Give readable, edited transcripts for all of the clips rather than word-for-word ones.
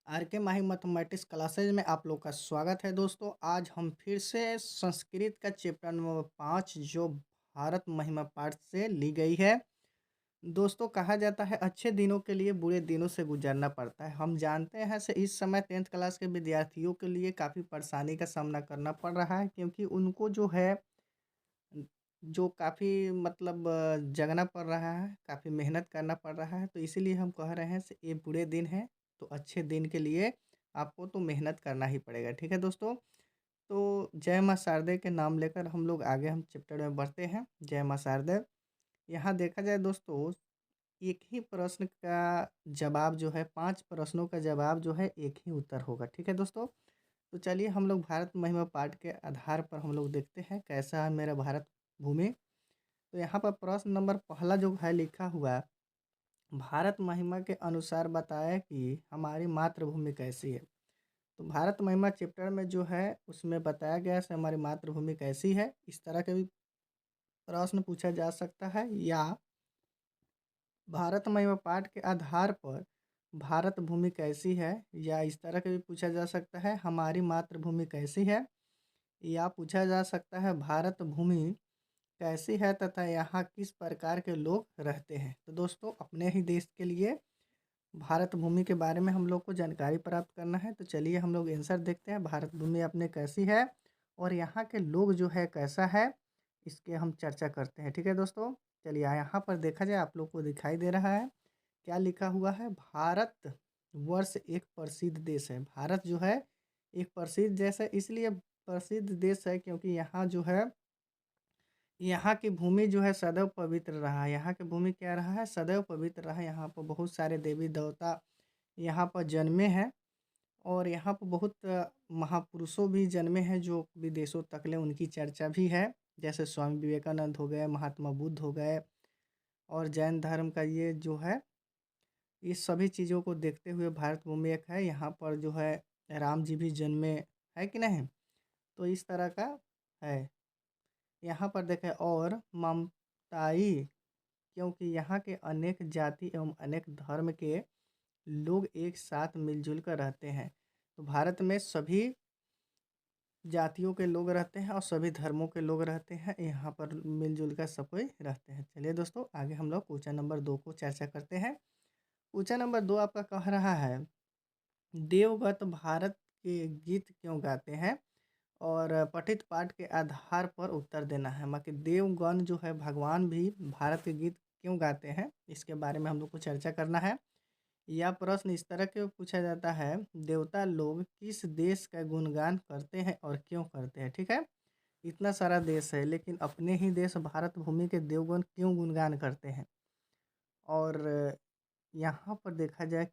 Are के माही mathematics classes में आप लोग का स्वागत है दोस्तों। आज हम फिर से संस्कृत का चैप्टर नंबर 5 जो भारत महिमा पाठ से ली गई है। दोस्तों कहा जाता है अच्छे दिनों के लिए बुरे दिनों से गुजरना पड़ता है। हम जानते हैं से इस समय 10th क्लास के विद्यार्थियों के लिए काफ़ी परेशानी का सामना करना पड़ रहा है, क्योंकि उनको जो है जो काफ़ी मतलब जगना पड़ रहा है, काफ़ी मेहनत करना पड़ रहा है। तो इसीलिए हम कह रहे हैं से ये बुरे दिन हैं, तो अच्छे दिन के लिए आपको तो मेहनत करना ही पड़ेगा। ठीक है दोस्तों? तो जय माँ शारदे के नाम लेकर हम लोग आगे हम चैप्टर में बढ़ते हैं। जय माँ शारदे। यहाँ देखा जाए दोस्तों, एक ही प्रश्न का जवाब जो है 5 प्रश्नों का जवाब जो है एक ही उत्तर होगा। ठीक है दोस्तों? तो चलिए हम लोग भारत महिमा पाठ के आधार पर हम लोग देखते हैं कैसा है मेरा भारत भूमि। तो यहाँ पर प्रश्न नंबर पहला जो है लिखा हुआ है, भारत महिमा के अनुसार बताया कि हमारी मातृभूमि कैसी है। तो भारत महिमा चैप्टर में जो है उसमें बताया गया है हमारी मातृभूमि कैसी है। इस तरह के भी प्रश्न पूछा जा सकता है, या भारत महिमा पाठ के आधार पर भारत भूमि कैसी है, या इस तरह के भी पूछा जा सकता है हमारी मातृभूमि कैसी है, या पूछा जा सकता है भारत भूमि कैसी है तथा यहाँ किस प्रकार के लोग रहते हैं। तो दोस्तों अपने ही देश के लिए भारत भूमि के बारे में हम लोग को जानकारी प्राप्त करना है। तो चलिए हम लोग आंसर देखते हैं, भारत भूमि अपने कैसी है और यहाँ के लोग जो है कैसा है, इसके हम चर्चा करते हैं। ठीक है दोस्तों? चलिए यहाँ पर देखा जाए, आप लोग को दिखाई दे रहा है क्या लिखा हुआ है। भारत वर्ष एक प्रसिद्ध देश है। भारत जो है एक प्रसिद्ध देश है, इसलिए प्रसिद्ध देश है क्योंकि यहाँ जो है यहाँ की भूमि जो है सदैव पवित्र रहा है। यहाँ की भूमि क्या रहा है, सदैव पवित्र रहा है। यहाँ पर बहुत सारे देवी देवता यहाँ पर जन्मे हैं, और यहाँ पर बहुत महापुरुषों भी जन्मे हैं जो विदेशों तक ले उनकी चर्चा भी है। जैसे स्वामी विवेकानंद हो गए, महात्मा बुद्ध हो गए, और जैन धर्म का ये जो है, इस सभी चीज़ों को देखते हुए भारत भूमि एक है। यहाँ पर जो है राम जी भी जन्मे, है कि नहीं? तो इस तरह का है। यहाँ पर देखें, और ममताई, क्योंकि यहाँ के अनेक जाति एवं अनेक धर्म के लोग एक साथ मिलजुल कर रहते हैं। तो भारत में सभी जातियों के लोग रहते हैं और सभी धर्मों के लोग रहते हैं। यहाँ पर मिलजुल कर सब कोई रहते हैं। चलिए दोस्तों आगे हम लोग क्वेश्चन नंबर 2 को चर्चा करते हैं। क्वेश्चन नंबर 2 आपका कह रहा है, देवगत भारत के गीत क्यों गाते हैं, और पठित पाठ के आधार पर उत्तर देना है। मतलब देवगण जो है भगवान भी भारत के गीत क्यों गाते हैं, इसके बारे में हम लोग को चर्चा करना है। यह प्रश्न इस तरह के पूछा जाता है, देवता लोग किस देश का गुणगान करते हैं और क्यों करते हैं। ठीक है? इतना सारा देश है, लेकिन अपने ही देश भारत भूमि के देवगण क्यों गुणगान करते हैं, और यहाँ पर देखा जाए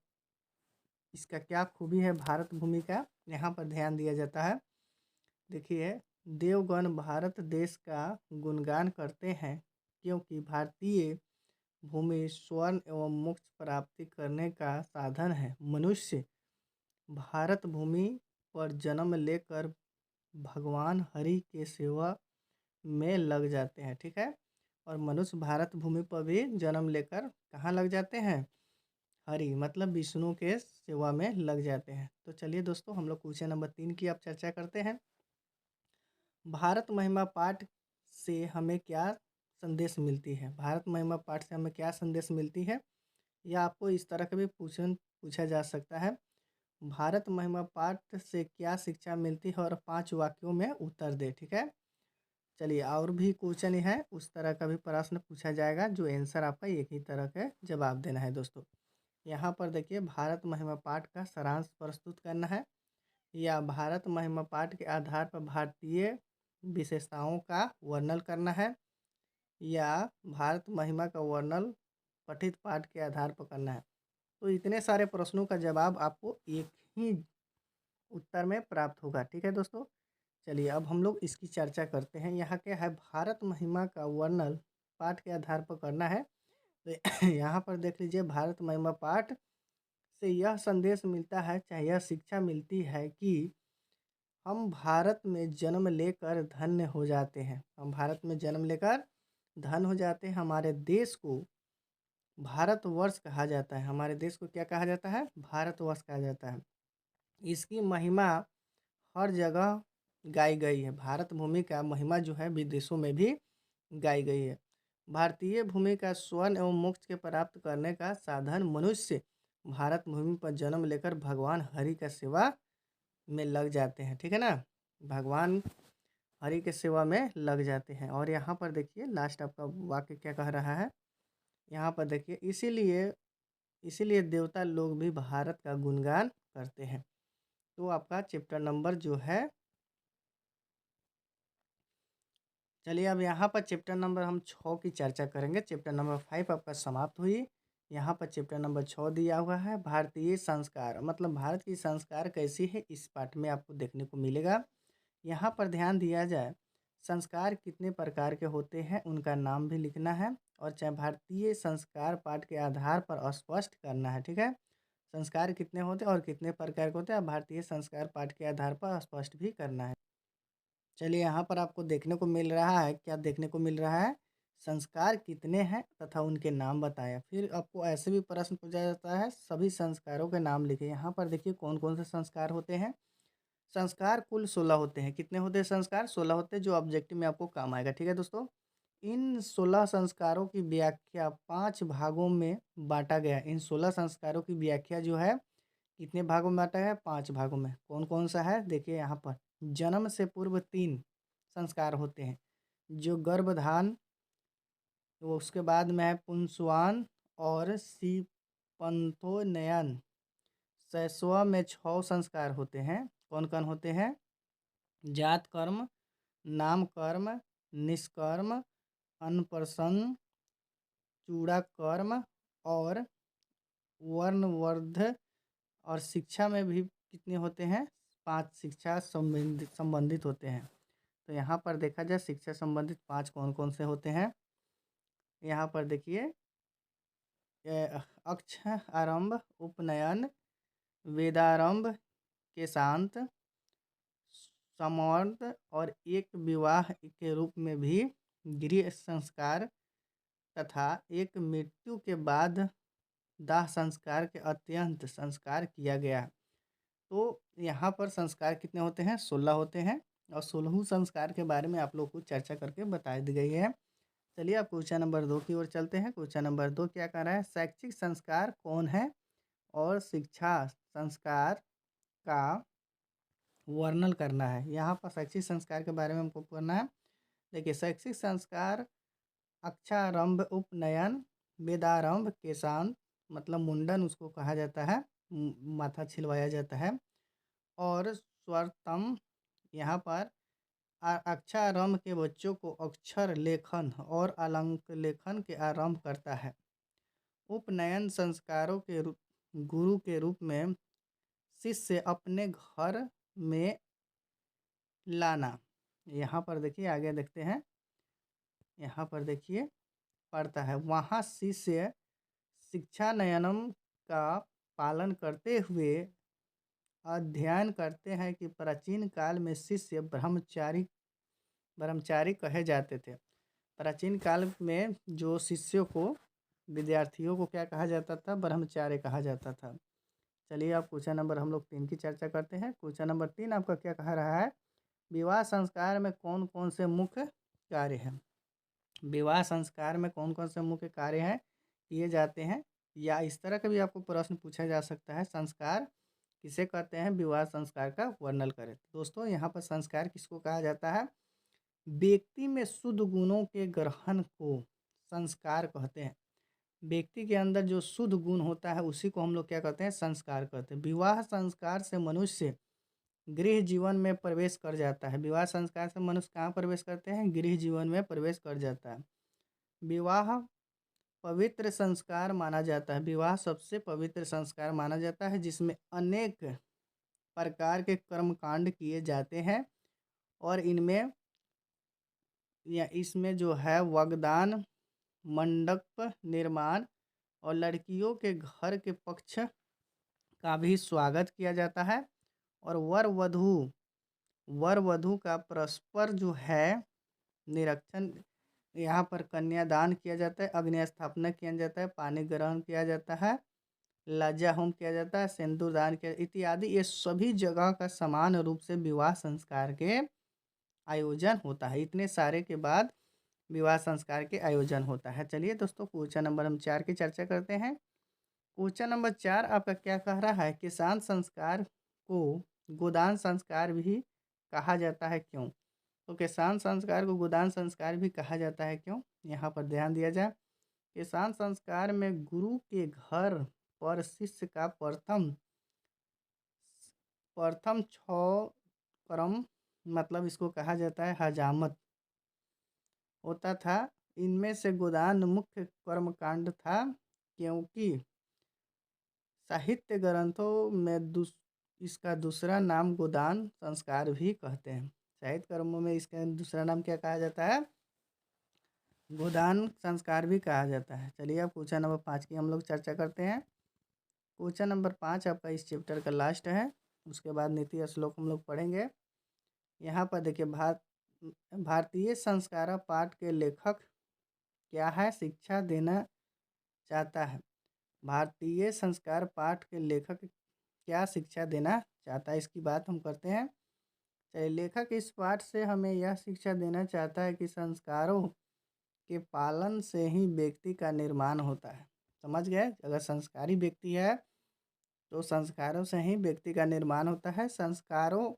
इसका क्या खूबी है भारत भूमि का, यहाँ पर ध्यान दिया जाता है। देखिए, देवगण भारत देश का गुणगान करते हैं क्योंकि भारतीय भूमि स्वर्ण एवं मोक्ष प्राप्ति करने का साधन है। मनुष्य भारत भूमि पर जन्म लेकर भगवान हरि के सेवा में लग जाते हैं। ठीक है? और मनुष्य भारत भूमि पर भी जन्म लेकर कहाँ लग जाते हैं, हरि मतलब विष्णु के सेवा में लग जाते हैं। तो चलिए दोस्तों हम लोग क्वेश्चन नंबर 3 की अब चर्चा करते हैं। भारत महिमा पाठ से हमें क्या संदेश मिलती है। भारत महिमा पाठ से हमें क्या संदेश मिलती है, या आपको इस तरह का भी पूछा जा सकता है, भारत महिमा पाठ से क्या शिक्षा मिलती है, और 5 वाक्यों में उत्तर दे। ठीक है? चलिए और भी क्वेश्चन है, उस तरह का भी प्रश्न पूछा जाएगा जो आंसर आपका एक ही तरह का जवाब देना है दोस्तों। यहाँ पर देखिए, भारत महिमा पाठ का सारांश प्रस्तुत करना है, या भारत महिमा पाठ के आधार पर भारतीय विशेषताओं का वर्णन करना है, या भारत महिमा का वर्णन पठित पाठ के आधार पर करना है। तो इतने सारे प्रश्नों का जवाब आपको एक ही उत्तर में प्राप्त होगा। ठीक है दोस्तों? चलिए अब हम लोग इसकी चर्चा करते हैं। यहाँ क्या है, भारत महिमा का वर्णन पाठ के आधार पर करना है। तो यहाँ पर देख लीजिए, भारत महिमा पाठ से यह संदेश मिलता है, चाहे यह शिक्षा मिलती है कि हम भारत में जन्म लेकर धन्य हो जाते हैं। हम भारत में जन्म लेकर धन हो जाते हैं। हमारे देश को भारतवर्ष कहा जाता है। हमारे देश को क्या कहा जाता है, भारतवर्ष कहा जाता है। इसकी महिमा हर जगह गाई गई है। भारत भूमि का महिमा जो है विदेशों में भी गाई गई है। भारतीय भूमि का स्वर्ण एवं मोक्ष के प्राप्त करने का साधन मनुष्य भारत भूमि पर जन्म लेकर भगवान हरि का सेवा में लग जाते हैं। ठीक है ना, भगवान हरि के सेवा में लग जाते हैं। और यहाँ पर देखिए लास्ट आपका वाक्य क्या कह रहा है, यहाँ पर देखिए इसीलिए इसीलिए देवता लोग भी भारत का गुणगान करते हैं। तो आपका चैप्टर नंबर जो है, चलिए अब यहाँ पर चैप्टर नंबर हम 6 की चर्चा करेंगे। चैप्टर नंबर 5 आपका समाप्त हुई। यहाँ पर चैप्टर नंबर 6 दिया हुआ है भारतीय संस्कार, मतलब भारत की संस्कार कैसी है, इस पाठ में आपको देखने को मिलेगा। यहाँ पर ध्यान दिया जाए, संस्कार कितने प्रकार के होते हैं उनका नाम भी लिखना है, और चाहे भारतीय संस्कार पाठ के आधार पर स्पष्ट करना है। ठीक है, संस्कार कितने होते हैं और कितने प्रकार के होते हैं, भारतीय संस्कार पाठ के आधार पर स्पष्ट भी करना है। चलिए यहाँ पर आपको देखने को मिल रहा है, क्या देखने को मिल रहा है, संस्कार कितने हैं तथा उनके नाम बताया। फिर आपको ऐसे भी प्रश्न पूछा जाता है, सभी संस्कारों के नाम लिखे। यहाँ पर देखिए कौन कौन से संस्कार होते हैं। संस्कार कुल 16 होते हैं। कितने होते हैं संस्कार? 16 होते हैं, जो ऑब्जेक्टिव में आपको काम आएगा। ठीक है दोस्तों, इन 16 संस्कारों की व्याख्या 5 भागों में बांटा गया। इन 16 संस्कारों की व्याख्या जो है कितने भागों में बांटा है? 5 भागों में। कौन कौन सा है देखिए यहाँ पर, जन्म से पूर्व 3 संस्कार होते हैं, जो गर्भधान, तो उसके बाद में है पुंसवान और सीपंथोनयन। शैशव में 6 संस्कार होते हैं। कौन कौन होते हैं? जात कर्म, नाम कर्म, निष्कर्म, अनप्रसन्न, चूड़ा कर्म और वर्णवर्ध। और शिक्षा में भी कितने होते हैं? 5 शिक्षा संबंधित होते हैं। तो यहाँ पर देखा जाए शिक्षा संबंधित 5 कौन कौन से होते हैं। यहाँ पर देखिए अक्ष आरंभ, उपनयन, वेदारंभ, केशांत, समर्थ और एक विवाह के रूप में भी गृह संस्कार तथा एक मृत्यु के बाद दाह संस्कार के अत्यंत संस्कार किया गया। तो यहाँ पर संस्कार कितने होते हैं? 16 होते हैं, और 16 संस्कार के बारे में आप लोग को चर्चा करके बता दी गई है। चलिए अब क्वेश्चन नंबर 2 की ओर चलते हैं। क्वेश्चन नंबर 2 क्या कह रहा है, शैक्षिक संस्कार कौन है और शिक्षा संस्कार का वर्णन करना है। यहाँ पर शैक्षिक संस्कार के बारे में हमको पढ़ना है। देखिए शैक्षिक संस्कार अक्षारंभ, उपनयन, वेदारंभ, केशांत मतलब मुंडन उसको कहा जाता है, माथा छिलवाया जाता है, और स्वरतम यहाँ पर अक्षारंभ के बच्चों को अक्षर लेखन और अलंक लेखन के आरंभ करता है। उपनयन संस्कारों के गुरु के रूप में शिष्य अपने घर में लाना। यहाँ पर देखिए आगे देखते हैं, यहाँ पर देखिए पढ़ता है, वहाँ शिष्य शिक्षा नयनम का पालन करते हुए अध्ययन करते हैं कि प्राचीन काल में शिष्य ब्रह्मचारी कहे जाते थे। प्राचीन काल में जो शिष्यों को, विद्यार्थियों को क्या कहा जाता था? ब्रह्मचारी कहा जाता था। चलिए अब क्वेश्चन नंबर हम लोग 3 की चर्चा करते हैं। क्वेश्चन नंबर 3 आपका क्या कह रहा है, विवाह संस्कार में कौन कौन से मुख्य कार्य हैं। विवाह संस्कार में कौन कौन से मुख्य कार्य हैं किए जाते हैं, या इस तरह का भी आपको प्रश्न पूछा जा सकता है, संस्कार किसे कहते हैं, विवाह संस्कार का वर्णन करें। दोस्तों यहाँ पर संस्कार किसको कहा जाता है? व्यक्ति में शुद्ध गुणों के ग्रहण को संस्कार कहते हैं। व्यक्ति के अंदर जो शुद्ध गुण होता है उसी को हम लोग क्या कहते हैं? संस्कार कहते हैं। विवाह संस्कार से मनुष्य गृह जीवन में प्रवेश कर जाता है। विवाह संस्कार से मनुष्य कहाँ प्रवेश करते हैं? गृह जीवन में प्रवेश कर जाता है। विवाह पवित्र संस्कार माना जाता है। विवाह सबसे पवित्र संस्कार माना जाता है, जिसमें अनेक प्रकार के कर्मकांड किए जाते हैं, और इनमें या इसमें जो है वागदान, मंडप निर्माण और लड़कियों के घर के पक्ष का भी स्वागत किया जाता है, और वर वधु का परस्पर जो है निरीक्षण, यहाँ पर कन्यादान किया जाता है, अग्नि स्थापना किया जाता है, पानी ग्रहण किया जाता है, लज्जा होम किया जाता है, सिंदूरदान किया इत्यादि, ये सभी जगह का समान रूप से विवाह संस्कार के आयोजन होता है। इतने सारे के बाद विवाह संस्कार के आयोजन होता है। चलिए दोस्तों, क्वेश्चन नंबर हम 4 की चर्चा करते हैं। क्वेश्चन नंबर 4 आपका क्या कह रहा है, किसान संस्कार को गोदान संस्कार भी कहा जाता है, क्यों? तो किसान संस्कार को गोदान संस्कार भी कहा जाता है, क्यों? यहाँ पर ध्यान दिया जाए। किसान संस्कार में गुरु के घर पर शिष्य का प्रथम प्रथम 6 कर्म, मतलब इसको कहा जाता है हजामत, होता था। इनमें से गोदान मुख्य कर्मकांड था, क्योंकि साहित्य ग्रंथों में इसका दूसरा नाम गोदान संस्कार भी कहते हैं। साहित्य कर्मों में इसका दूसरा नाम क्या कहा जाता है? गोदान संस्कार भी कहा जाता है। चलिए अब क्वेश्चन नंबर 5 की हम लोग चर्चा करते हैं। क्वेश्चन नंबर 5 आपका इस चैप्टर का लास्ट है, उसके बाद नीति श्लोक हम लोग पढ़ेंगे। यहाँ पर देखिए, भारतीय संस्कार पाठ के लेखक क्या है, शिक्षा देना चाहता है। भारतीय संस्कार पाठ के लेखक क्या शिक्षा देना चाहता है, इसकी बात हम करते हैं। चलिए, लेखक इस पाठ से हमें यह शिक्षा देना चाहता है कि संस्कारों के पालन से ही व्यक्ति का निर्माण होता है। समझ गए? अगर संस्कारी व्यक्ति है तो संस्कारों से ही व्यक्ति का निर्माण होता है। संस्कारों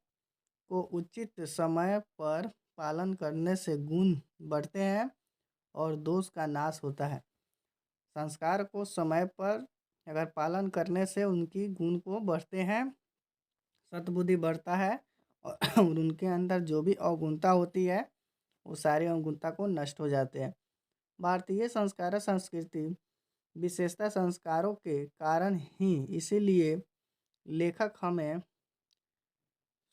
को उचित समय पर पालन करने से गुण बढ़ते हैं और दोष का नाश होता है। संस्कार को समय पर अगर पालन करने से उनकी गुण को बढ़ते हैं, सद्बुद्धि बढ़ता है और उनके अंदर जो भी अवगुणता होती है वो सारी अवगुणता को नष्ट हो जाते हैं। भारतीय संस्कार संस्कृति विशेषता संस्कारों के कारण ही, इसीलिए लेखक हमें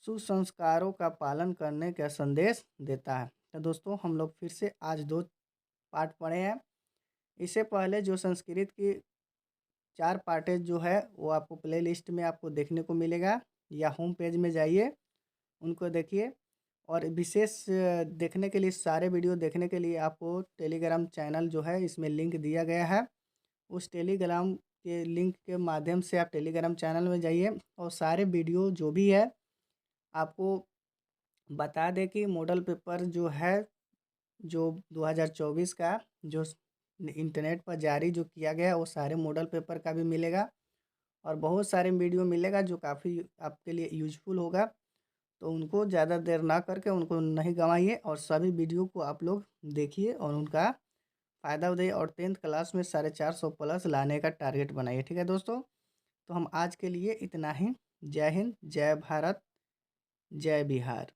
सुसंस्कारों का पालन करने का संदेश देता है। तो दोस्तों, हम लोग फिर से आज 2 पाठ पढ़े हैं। इससे पहले जो संस्कृत की 4 पार्टें जो है वो आपको प्ले लिस्ट में आपको देखने को मिलेगा, या होम पेज में जाइए उनको देखिए। और विशेष देखने के लिए, सारे वीडियो देखने के लिए आपको टेलीग्राम चैनल जो है इसमें लिंक दिया गया है। उस टेलीग्राम के लिंक के माध्यम से आप टेलीग्राम चैनल में जाइए और सारे वीडियो जो भी है आपको बता दें कि मॉडल पेपर जो है, जो 2024 का जो इंटरनेट पर जारी जो किया गया है, वो सारे मॉडल पेपर का भी मिलेगा और बहुत सारे वीडियो मिलेगा जो काफ़ी आपके लिए यूजफुल होगा। तो उनको ज़्यादा देर ना करके उनको नहीं गंवाइए और सभी वीडियो को आप लोग देखिए और उनका फ़ायदा उठाइए और 10th क्लास में 450 प्लस लाने का टारगेट बनाइए। ठीक है दोस्तों, तो हम आज के लिए इतना ही। जय हिंद, जय भारत, जय बिहार।